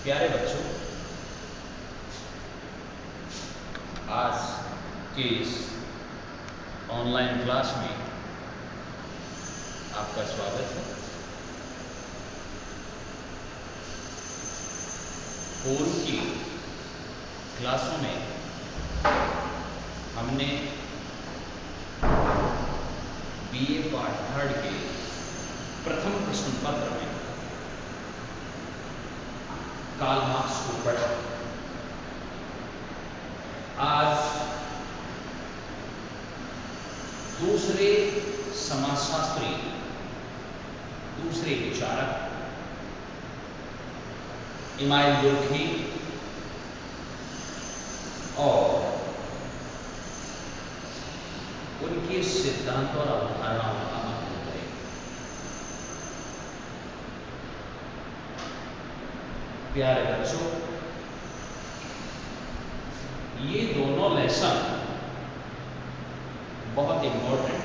प्यारे बच्चों, आज के इस ऑनलाइन क्लास में आपका स्वागत है। पूर्व की क्लासों में हमने बीए पार्ट 3 के प्रथम प्रश्न पत्र में कार्ल मार्क्स को पढ़ा। आज दूसरे समाजशास्त्री, दूसरे विचारक इमानुएल दुर्खी और उनके सिद्धांत और अवधारणाओं का अध्ययन करेंगे। प्यारे बच्चों, ये दोनों लेसन बहुत इंपॉर्टेंट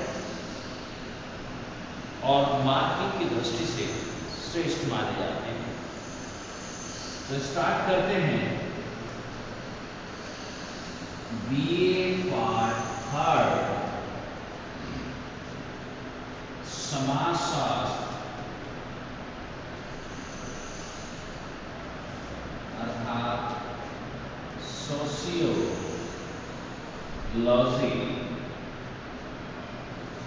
और मार्किंग की दृष्टि से श्रेष्ठ माने जाते हैं। तो स्टार्ट करते हैं बीए पार्ट 3 समाजशास्त्र अर्थात सोशियोलॉजी।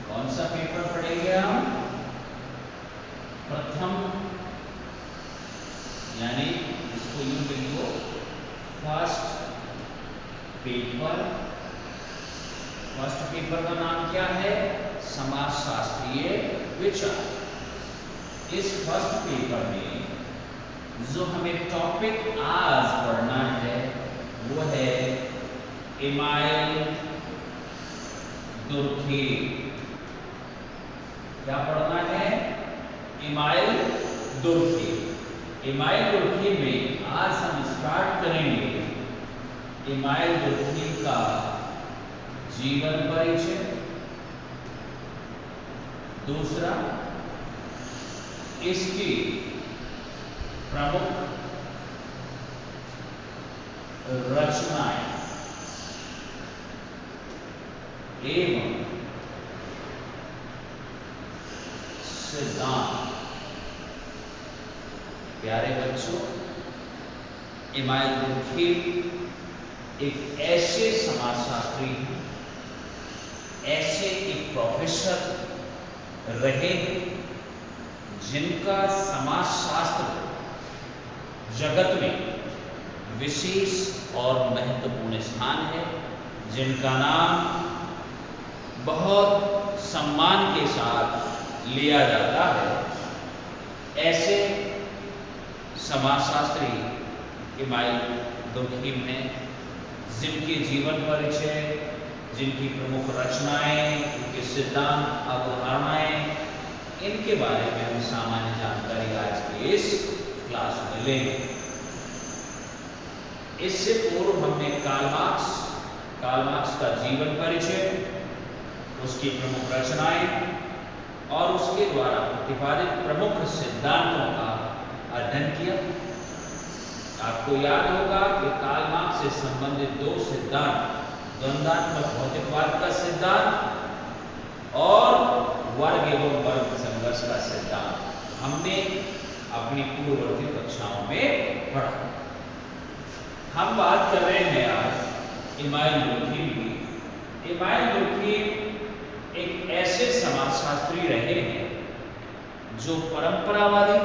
कौन सा पेपर पढ़ेंगे हम? प्रथम, यानी इसको यूं लिखो, फर्स्ट पेपर। फर्स्ट पेपर का नाम क्या है? समाजशास्त्रीय विचार। इस फर्स्ट पेपर में जो हमें टॉपिक आज पढ़ना है वो है इमानुएल दुर्खी। क्या पढ़ना है? इमानुएल दुर्खी। इमानुएल दुर्खी में आज हम स्टार्ट करेंगे इमानुएल दुर्खी का जीवन परिचय। दूसरा, इसकी प्रमुख रचनाएं एवं सिद्धांत। प्यारे बच्चों, इमानुएल दुर्खी एक ऐसे समाजशास्त्री हैं, ऐसे एक प्रोफेसर रहे जिनका समाजशास्त्र जगत में विशेष और महत्वपूर्ण स्थान है, जिनका नाम बहुत सम्मान के साथ लिया जाता है। ऐसे समाजशास्त्री इमानुएल दुर्खी में जिनके जीवन परिचय, जिनकी प्रमुख रचनाएं, उनके सिद्धांत, अवधारणाएं, इनके बारे में हम सामान्य जानकारी आज की इस क्लास में लेंगे। इससे पूर्व हमने कार्ल मार्क्स का जीवन परिचय, उसकी प्रमुख रचनाएं और उसके द्वारा प्रतिपादित प्रमुख सिद्धांतों का अध्ययन किया। आपको याद होगा कि कार्ल मार्क्स से संबंधित दो सिद्धांत, द्वंद्वात्मक भौतिकवाद का सिद्धांत और वर्ग एवं वर्ग संघर्ष का सिद्धांत हमने अपनी पूर्ववर्ती कक्षाओं में पढ़ा। हम बात कर रहे हैं आज इमानुएल दुर्खी की। इमानुएल दुर्खी एक ऐसे समाजशास्त्री रहे हैं जो परंपरावादी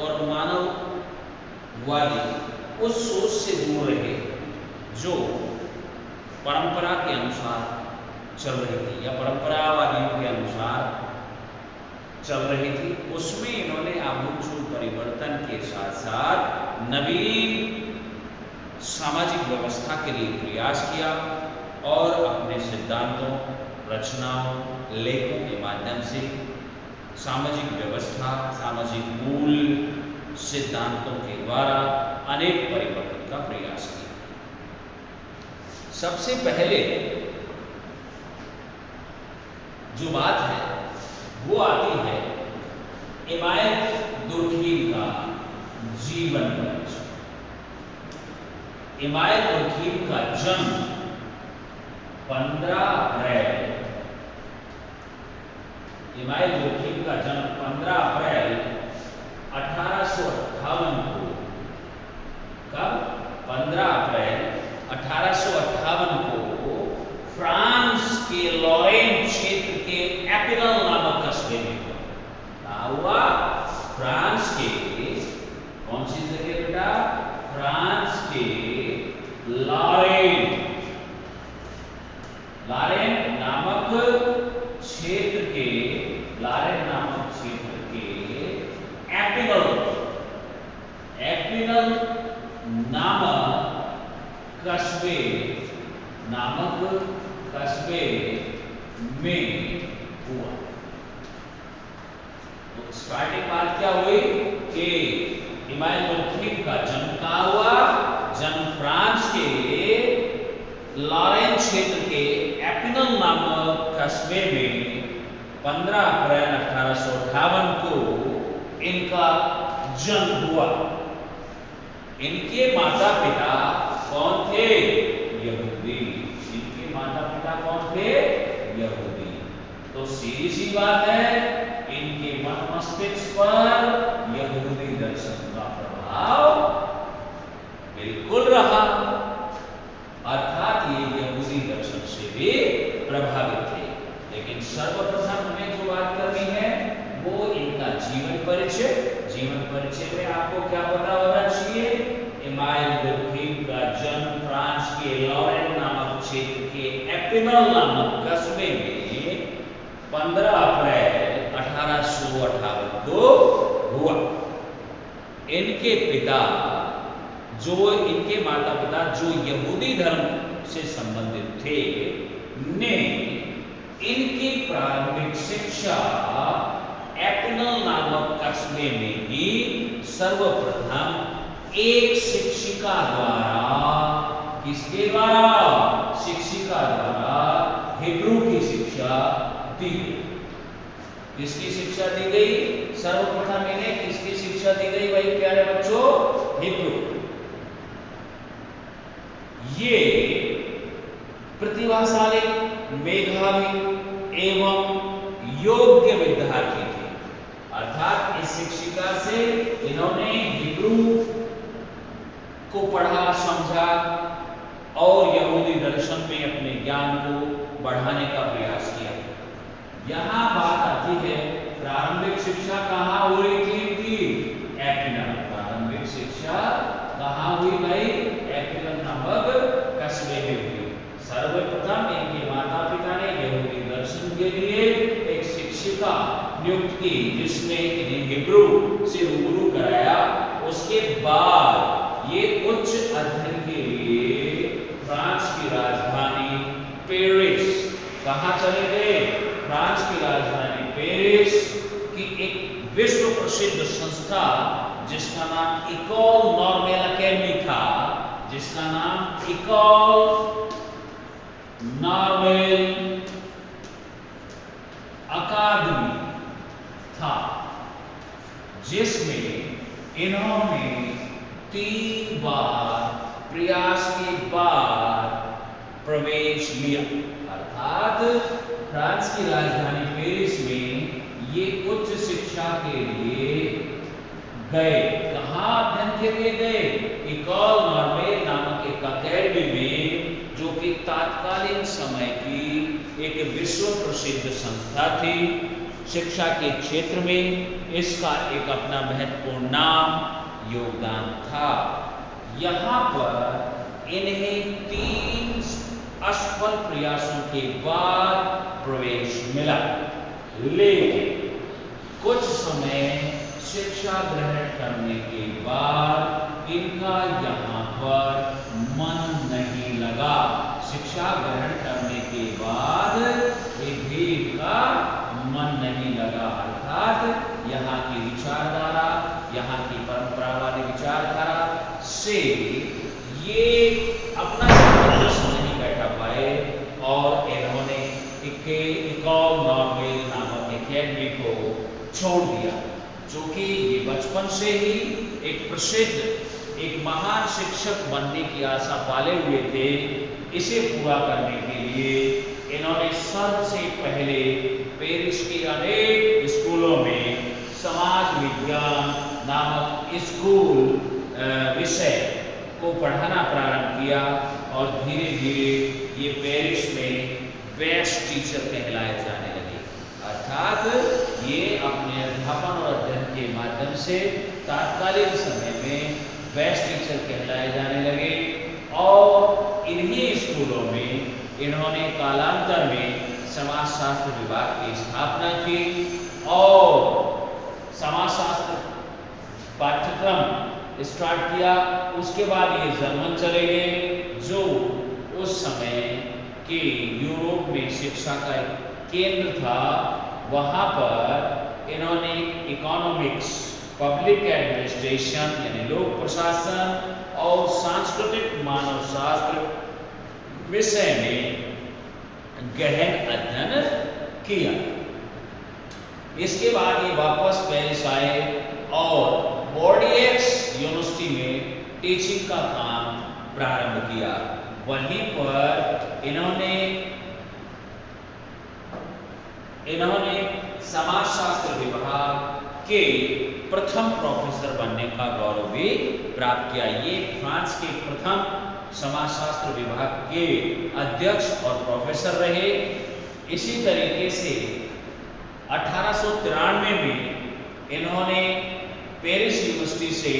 और मानववादी उस सोच से दूर रहे जो परंपरा के अनुसार चल रही थी या परंपरावादियों के अनुसार चल रही थी। उसमें इन्होंने आमूलचूल परिवर्तन के साथ साथ नवीन सामाजिक व्यवस्था के लिए प्रयास किया और अपने सिद्धांतों, रचनाओं, लेखों के माध्यम से सामाजिक व्यवस्था, सामाजिक मूल सिद्धांतों के द्वारा अनेक परिवर्तन का प्रयास किया। सबसे पहले जो बात है वो आती है इमानुएल दुर्खी का जीवन परिचय। इमाइल मुल्कीम का जन्म 15 अप्रैल इमाइल मुल्कीम का जन्म 15 अप्रैल 1858 को, कब? 15 अप्रैल 1858 को फ्रांस के लॉरेन क्षेत्र के एपिनल नामक कस्बे में हुआ। फ्रांस के कौन सी जगह बेटा? फ्रांस के लॉरेन नामक क्षेत्र के एपिनल नामक कस्बे में हुआ। तो स्टार्टिंग बात क्या हुई कि इमाइल मुल्कीम का जन्म कहाँ हुआ? जन्म फ्रांस के लॉरेन क्षेत्र के एपिनल नामक कस्बे में 15 अप्रैल 1858 को इनका जन्म हुआ। इनके माता पिता कौन थे? यहूदी। इनके माता पिता कौन थे? यहूदी। तो सीधी सी बात है, इनके मन मस्तिष्क पर यहूदी दर्शन का प्रभाव बिल्कुल रहा, अर्थात ये यहूदी दर्शन से भी प्रभावित थे। लेकिन सर्वप्रथम हमें जो बात करनी है वो इनका जीवन परिचय में आपको क्या पता होना चाहिए? इमाइल मुल्कीम का जन्म फ्रांस के लॉरेन नामक क्षेत्र के एपिनल नामक कस्बे में 15 अप्रैल 1858 को हुआ। इनके माता पिता जो यहूदी धर्म से संबंधित थे ने इनकी प्रारंभिक शिक्षा एपिनल नामक कस्बे में ही सर्वप्रथम एक शिक्षिका द्वारा, किसके द्वारा? शिक्षिका द्वारा हिब्रू की शिक्षा दी गई। किसकी शिक्षा दी गई? सर्वप्रथम इन्हें किसकी शिक्षा दी गई भाई प्यारे बच्चों? हिब्रू। ये प्रतिभाशाली, मेधावी एवं योग्य विद्यार्थी थे। अर्थात इस शिक्षिका से इन्होंने हिब्रू को पढ़ा समझा और यहूदी दर्शन में अपने ज्ञान को बढ़ाने का प्रयास किया। यहां बात आती है प्रारंभिक शिक्षा कहां हो रही थी इनकी? एपिनल। प्रारंभिक शिक्षा कहां हुई भाई? एपिनल नामक कस्बे में हुई। सर्वप्रथम इनके माता पिता ने यहूदी दर्शन के लिए एक शिक्षिका नियुक्त की जिसने इन्हें हिब्रू से रूबरू कराया। उसके बाद ये उच्च अध्ययन के लिए फ्रांस की राजधानी पेरिस, कहां चले गए? फ्रांस की राजधानी पेरिस की एक विश्व प्रसिद्ध संस्था जिसका नाम इकोल नॉर्मेल अकेडमी था, जिसका नाम इकोल नॉर्मेल अकादमी था, जिसमें इन्होंने 3 बार प्रयास के बाद प्रवेश लिया। अर्थात फ्रांस की राजधानी पेरिस में ये उच्च शिक्षा के लिए गए। कहां अध्ययन के लिए गए? इकोल नॉर्मेल नामक एक अकेडमी में, जो कि तात्कालीन समय की एक विश्व प्रसिद्ध संस्था थी। शिक्षा के क्षेत्र में इसका एक अपना महत्वपूर्ण नाम, योगदान था। यहां पर इन्हें 3 असफल प्रयासों के बाद प्रवेश मिला, लेकिन कुछ समय शिक्षा ग्रहण करने के बाद इनका यहाँ पर मन नहीं लगा। शिक्षा ग्रहण करने के बाद इनका मन नहीं लगा, अर्थात यहाँ की विचारधारा, यहाँ की परंपरा वाली विचारधारा से ये अपना सामंजस्य नहीं बैठा पाए और इन्होंने इकोल नॉर्मेल नामक अकेडमी को छोड़ दिया, जो कि ये बचपन से ही एक प्रसिद्ध एक महान शिक्षक बनने की आशा पाले हुए थे। इसे पूरा करने के लिए इन्होंने सबसे पहले पेरिस के अनेक स्कूलों में समाज विज्ञान नामक स्कूल विषय को पढ़ाना प्रारंभ किया और धीरे धीरे ये पेरिस में बेस्ट टीचर कहलाए जाने लगे। अर्थात ये अपने अध्यापन और अध्ययन के माध्यम से तात्कालिक समय में बेस्ट टीचर कहलाए जाने लगे और इन्हीं स्कूलों में इन्होंने कालांतर में समाजशास्त्र विभाग की स्थापना की और समाजशास्त्र पाठ्यक्रम स्टार्ट किया। उसके बाद ये जर्मन चले गए जो उस समय के यूरोप में शिक्षा का एक केंद्र था। वहां पर इन्होंने इकोनॉमिक्स, पब्लिक एडमिनिस्ट्रेशन यानी लोक प्रशासन और सांस्कृतिक मानव शास्त्र विषय में गहन अध्ययन किया। इसके बाद ये वापस पेरिस आए और बोर्डियक्स यूनिवर्सिटी में टीचिंग का काम प्रारंभ किया। वहीं पर इन्होंने समाजशास्त्र विभाग के प्रथम प्रोफेसर बनने का गौरव भी प्राप्त किया। ये फ्रांस के प्रथम समाजशास्त्र विभाग के अध्यक्ष और प्रोफेसर रहे। इसी तरीके से 1893 में इन्होंने पेरिस यूनिवर्सिटी से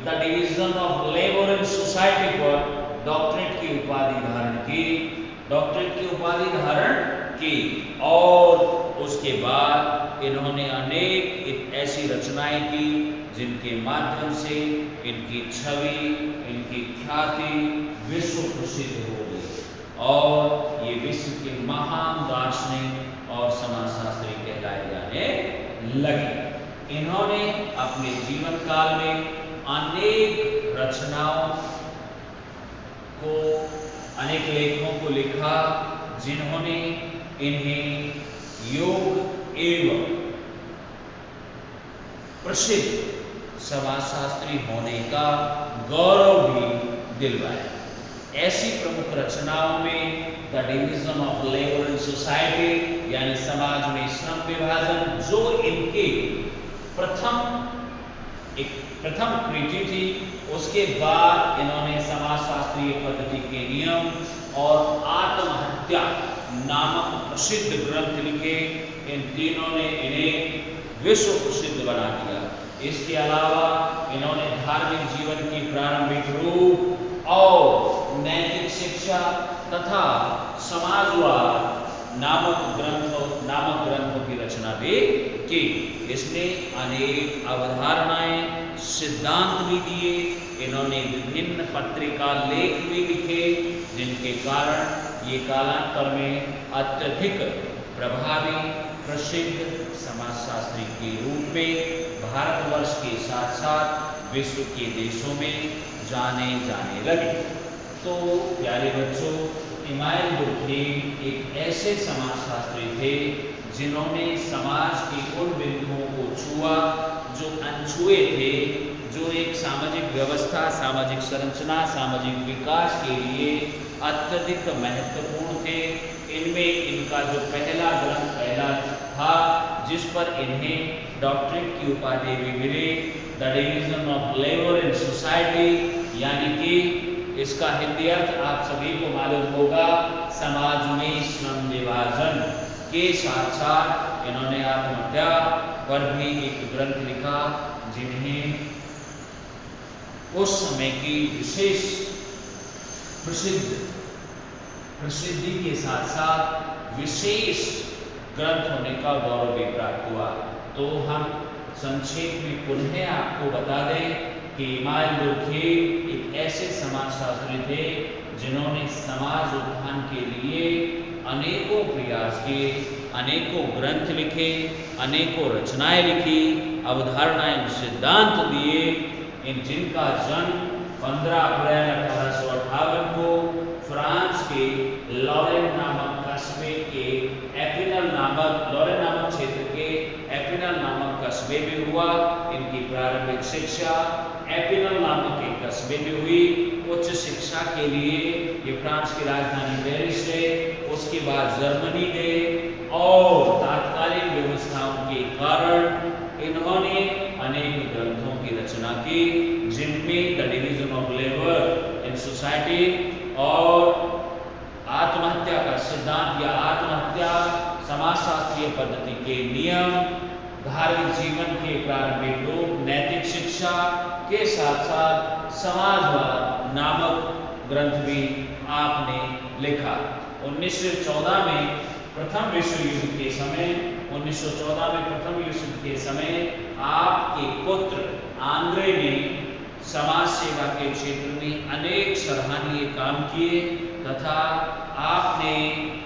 the division of labour and society पर डॉक्टरेट की उपाधि धारण की और उसके बाद इन्होंने अनेक ऐसी रचनाएं की जिनके माध्यम से इनकी छवि, इनकी ख्याति विश्व प्रसिद्ध हो गई और ये विश्व के महान दार्शनिक और समाजशास्त्री कहलाए जाने लगे। इन्होंने अपने जीवन काल में अनेक रचनाओं को, अनेक लेखों को लिखा जिन्होंने इन्हें योग एवं प्रसिद्ध समाजशास्त्री होने का गौरव भी दिलवाया। ऐसी प्रमुख रचनाओं में the division of labour and society यानी समाज में श्रम विभाजन जो इनके प्रथम कृति थी। उसके बाद इन्होंने समाजशास्त्रीय पद्धति के नियम और आत्महत्या नामक प्रसिद्ध ग्रंथ लिखे। इन तीनों ने इन्हें विश्व प्रसिद्ध बना दिया। इसके अलावा इन्होंने धार्मिक जीवन की प्रारंभिक रूप और नैतिक शिक्षा तथा समाजवाद नामक ग्रंथों की रचना भी की। इसने अनेक अवधारणाएं, सिद्धांत भी दिए। इन्होंने विभिन्न पत्रिका लेख भी लिखे जिनके कारण ये कालांतर में अत्यधिक प्रभावी प्रसिद्ध समाजशास्त्री के रूप में भारतवर्ष के साथ साथ विश्व के देशों में जाने लगे। तो प्यारे बच्चों, इमानुएल डुर्खेम एक ऐसे समाजशास्त्री थे जिन्होंने समाज के उन बिंदुओं को छुआ जो अनछुए थे, जो एक सामाजिक व्यवस्था, सामाजिक संरचना, सामाजिक विकास के लिए अत्यधिक महत्वपूर्ण थे। इनमें इनका जो पहला ग्रंथ था जिस पर इन्हें डॉक्टरेट की उपाधि भी मिली, the division of labour and society, यानी कि इसका हिंदी अर्थ आप सभी को मालूम होगा, समाज में श्रम विभाजन। के साथ साथ इन्होंने आत्महत्या पर भी एक ग्रंथ लिखा जिन्हें उस समय की विशेष प्रसिद्धि के साथ साथ विशेष ग्रंथ होने का गौरव भी प्राप्त हुआ। तो हम संक्षेप में पुनः आपको बता दें कि इमानुएल डुर्खेम एक ऐसे समाजशास्त्री थे जिन्होंने समाज उत्थान के लिए अनेकों प्रयास किए, अनेकों ग्रंथ लिखे, अनेकों रचनाएं लिखी, अवधारणाएं, सिद्धांत दिए। जिनका जन्म 15 अप्रैल 1858 को फ्रांस के लॉरेन नामक कस्बे के लॉरेन नामक क्षेत्र के एपिनल नामक कस्बे में हुआ। इनकी प्रारंभिक शिक्षा एपिनल नामक एक कस्बे में हुई। उच्च शिक्षा के लिए ये फ्रांस की राजधानी पेरिस गए, उसके बाद जर्मनी गए और तात्कालिक व्यवस्थाओं के कारण इन्होंने अनेक ग्रंथों की रचना की, जिनमें the division of labour in society और आत्महत्या का सिद्धांत या आत्महत्या, समाजशास्त्रीय पद्धति के नियम, धार्मिक जीवन के प्रारंभिक रूप, नैतिक शिक्षा के साथ साथ समाजवाद नामक ग्रंथ भी आपने लिखा। 1914 में प्रथम विश्व युद्ध के समय 1914 में प्रथम विश्व युद्ध के समय आपके पुत्र आंद्रे ने समाज सेवा के क्षेत्र में अनेक सराहनीय काम किए तथा आपने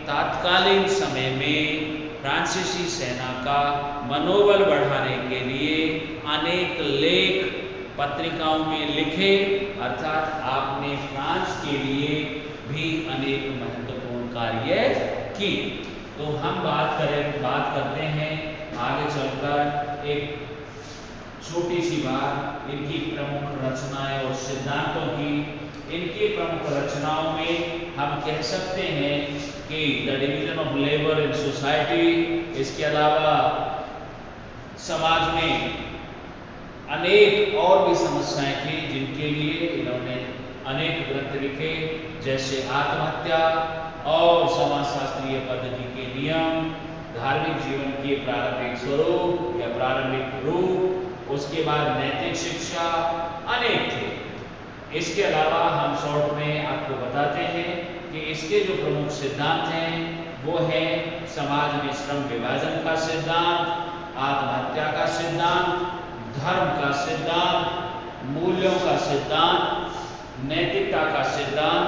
तत्कालीन समय में फ्रांसीसी सेना का मनोबल बढ़ाने के लिए अनेक लेख पत्रिकाओं में लिखे, अर्थात आपने फ्रांस के लिए भी अनेक महत्वपूर्ण कार्य किए। तो हम बात करते हैं आगे चलकर एक छोटी सी बात इनकी प्रमुख रचनाएं और सिद्धांतों की। इनकी प्रमुख रचनाओं में हम कह सकते हैं कि the division of labour in society, इसके अलावा समाज में अनेक और भी समस्याएं थी जिनके लिए इन्होंने अनेक ग्रंथ लिखे, जैसे आत्महत्या और समाजशास्त्रीय पद्धति के नियम, धार्मिक जीवन के प्रारंभिक स्वरूप या प्रारंभिक रूप, उसके बाद नैतिक शिक्षा, अनेक थे। इसके अलावा हम शॉर्ट में आपको बताते हैं कि इसके जो प्रमुख सिद्धांत हैं वो है समाज में श्रम विभाजन का सिद्धांत, आत्महत्या का सिद्धांत, धर्म का सिद्धांत, मूल्यों का सिद्धांत, नैतिकता का सिद्धांत,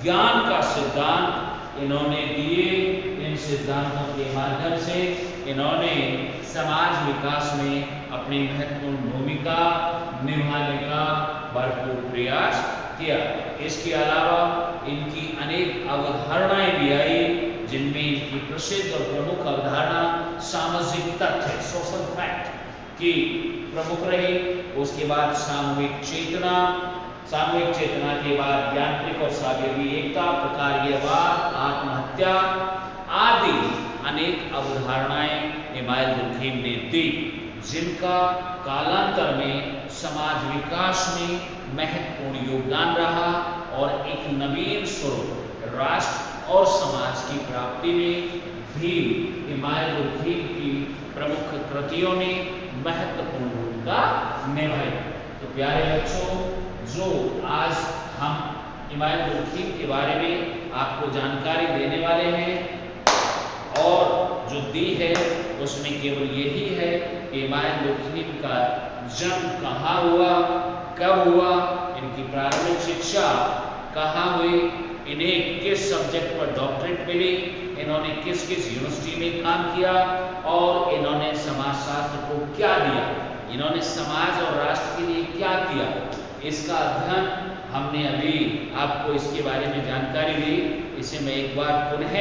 ज्ञान का सिद्धांत इन्होंने दिए। इन सिद्धांतों के माध्यम से इन्होंने समाज विकास में अपनी महत्वपूर्ण भूमिका निभाने का भरपूर प्रयास किया। इसके अलावा इनकी अनेक अवधारणाएं भी आई, जिनमें इनकी प्रसिद्ध और प्रमुख अवधारणा सामाजिक तथ्य, सोशल फैक्ट की प्रमुख रही। उसके बाद सामूहिक चेतना, सामूहिक चेतना के बाद यांत्रिक और सावयवी एकता, प्रकार्यवाद, आत्महत्या आदि अनेक अवधारणाएं इमाइल दुर्खीम ने दी, जिनका कालांतर में समाज विकास में महत्वपूर्ण योगदान रहा और एक नवीन स्वरूप राष्ट्र और समाज की प्राप्ति में भी इमाइल दुर्खीम की प्रमुख कृतियों ने महत्वपूर्ण भूमिका निभाई। तो प्यारे बच्चों, जो आज हम इमाइल दुर्खीम के बारे में आपको जानकारी देने वाले हैं और जो दी है उसमें केवल यही है कि इमाइल दुर्खीम का जन्म कहाँ हुआ, कब हुआ, इनकी प्रारंभिक शिक्षा कहाँ हुई, इन्हें किस सब्जेक्ट पर डॉक्टरेट मिली, इन्होंने किस किस यूनिवर्सिटी में काम किया और इन्होंने समाजशास्त्र को क्या दिया, इन्होंने समाज और राष्ट्र के लिए क्या किया, इसका अध्ययन हमने अभी आपको इसके बारे में जानकारी दी। इसे मैं एक बार पुनः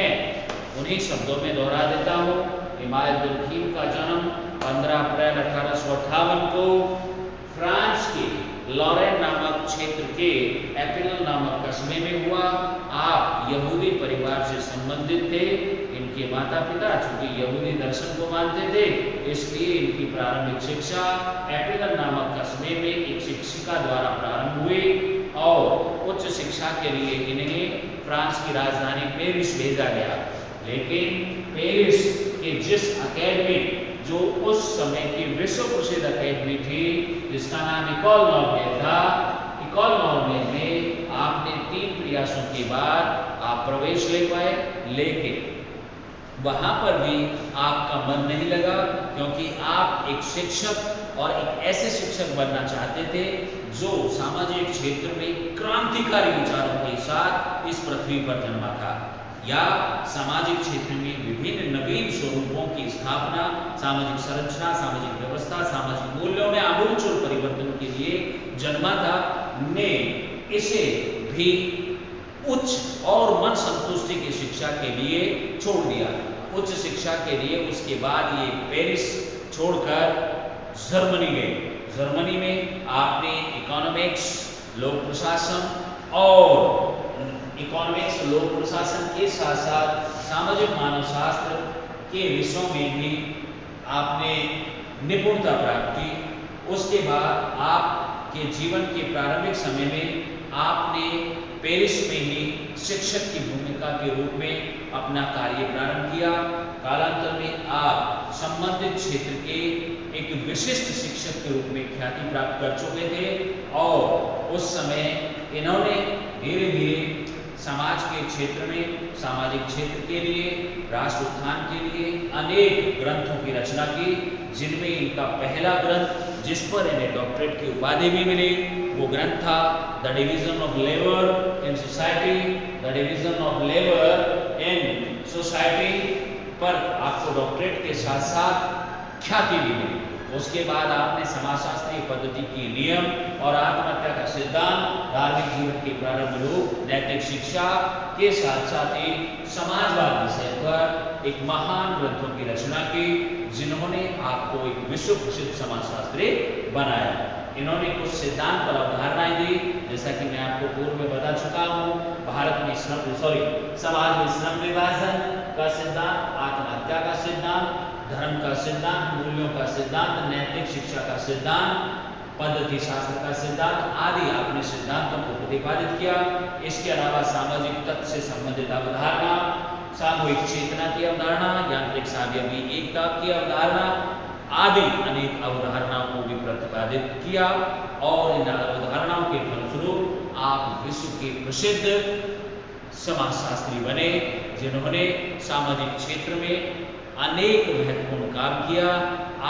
उन्हीं शब्दों में दोहरा देता हूँ। इमाइल दुर्खीम का जन्म 15 अप्रैल 1858 को फ्रांस के लॉरेन नामक क्षेत्र के एपिनल नामक कस्बे में हुआ। आप यहूदी परिवार से संबंधित थे। इनके माता पिता चूंकि यहूदी दर्शन को मानते थे, इसलिए इनकी प्रारंभिक शिक्षा एपिनल नामक कस्बे में एक शिक्षिका द्वारा प्रारंभ हुई और उच्च शिक्षा के लिए इन्हें फ्रांस की राजधानी पेरिस भेजा गया। लेकिन पेरिस के जिस अकेडमी, जो उस समय की विश्व प्रसिद्ध अकेडमी थी, जिसका नाम इकोल नॉर्मल था, इकोल नॉर्मल में आपने 3 प्रयासों के बाद आप प्रवेश ले पाए, लेकिन वहां पर भी आपका मन नहीं लगा, क्योंकि आप एक शिक्षक और एक ऐसे शिक्षक बनना चाहते थे जो सामाजिक क्षेत्र में क्रांतिकारी विचारों के साथ इस पृथ्वी पर जन्मा था, या सामाजिक क्षेत्र में विभिन्न नवीन स्वरूपों की स्थापना, सामाजिक संरचना, सामाजिक व्यवस्था, सामाजिक मूल्यों में आमूलचूल परिवर्तन के लिए जन्मा था, ने इसे भी उच्च और मन संतुष्टि की शिक्षा के लिए छोड़ दिया। उच्च शिक्षा के लिए उसके बाद ये पेरिस छोड़कर जर्मनी गए। जर्मनी में आपने इकोनॉमिक्स लोक प्रशासन और इकोनॉमिक्स, लोक प्रशासन के साथ साथ सामाजिक मानव शास्त्र के विषयों में भी आपने निपुणता प्राप्त की। उसके बाद आपके जीवन के प्रारंभिक समय में आपने पेरिस में ही शिक्षक की भूमिका के रूप में अपना कार्य प्रारंभ किया। कालांतर में आप संबंधित क्षेत्र के एक विशिष्ट शिक्षक के रूप में ख्याति प्राप्त कर चुके थे और उस समय इन्होंने धीरे धीरे समाज के क्षेत्र में, सामाजिक क्षेत्र के लिए, राष्ट्र उत्थान के लिए अनेक ग्रंथों की रचना की, जिनमें इनका पहला ग्रंथ जिस पर इन्हें डॉक्टरेट की उपाधि भी मिली वो ग्रंथ था the division of labour in society. The division of labour in society पर आपको डॉक्टरेट के साथ साथ ख्याति भी मिली। उसके बाद आपने समाजशास्त्रीय पद्धति की नियम और आत्महत्या का सिद्धांत, धार्मिक जीवन के प्रारंभ रूप, नैतिक शिक्षा के साथ साथ ही समाजवाद विषय पर एक महान ग्रंथों की रचना की, जिन्होंने आपको एक विश्व प्रसिद्ध समाजशास्त्री बनाया। इन्होंने कुछ सिद्धांत पर अवधारणाएं दी, जैसा कि मैं आपको पूर्व में बता चुका हूँ। भारत में समाज में श्रम विभाजन का सिद्धांत, आत्महत्या का सिद्धांत, धर्म का सिद्धांत, मूल्यों का सिद्धांत, नैतिक शिक्षा का सिद्धांत, पद्धति शास्त्र का सिद्धांत आदि आपने सिद्धांतों को प्रतिपादित किया। इसके अलावा सामाजिक तत्व से संबंधित अवधारणा, सामूहिक चेतना की अवधारणा, यांत्रिक सावयवी एकता की अवधारणा आदि अनेक अवधारणाओं को भी प्रतिपादित किया और इन अवधारणाओं के फलस्वरूप आप विश्व के प्रसिद्ध समाजशास्त्री बने, जिन्होंने सामाजिक क्षेत्र में अनेक महत्वपूर्ण काम किया।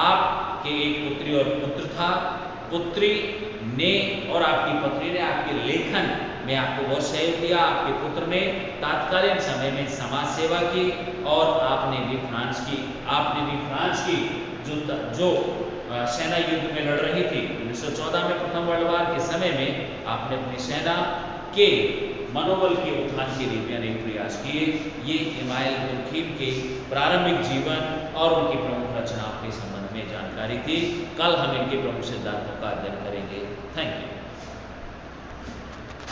आपके एक पुत्री और पुत्र था, पुत्री ने और आपकी पत्नी ने आपके लेखन में आपको बहुत सहयोग दिया। आपके पुत्र ने तात्कालीन समय में समाज सेवा की और आपने भी फ्रांस की जो सेना युद्ध में लड़ रही थी 1914 में प्रथम वर्ल्ड वार के समय में आपने अपनी सेना के मनोबल के उत्थान के लिए भी अनेक प्रयास किए। ये इमाइल तुर्खीम के प्रारंभिक जीवन और उनकी प्रमुख रचनाओं के संबंध में जानकारी थी। कल हम इनके प्रमुख सिद्धांतों का अध्ययन करेंगे। Thank you.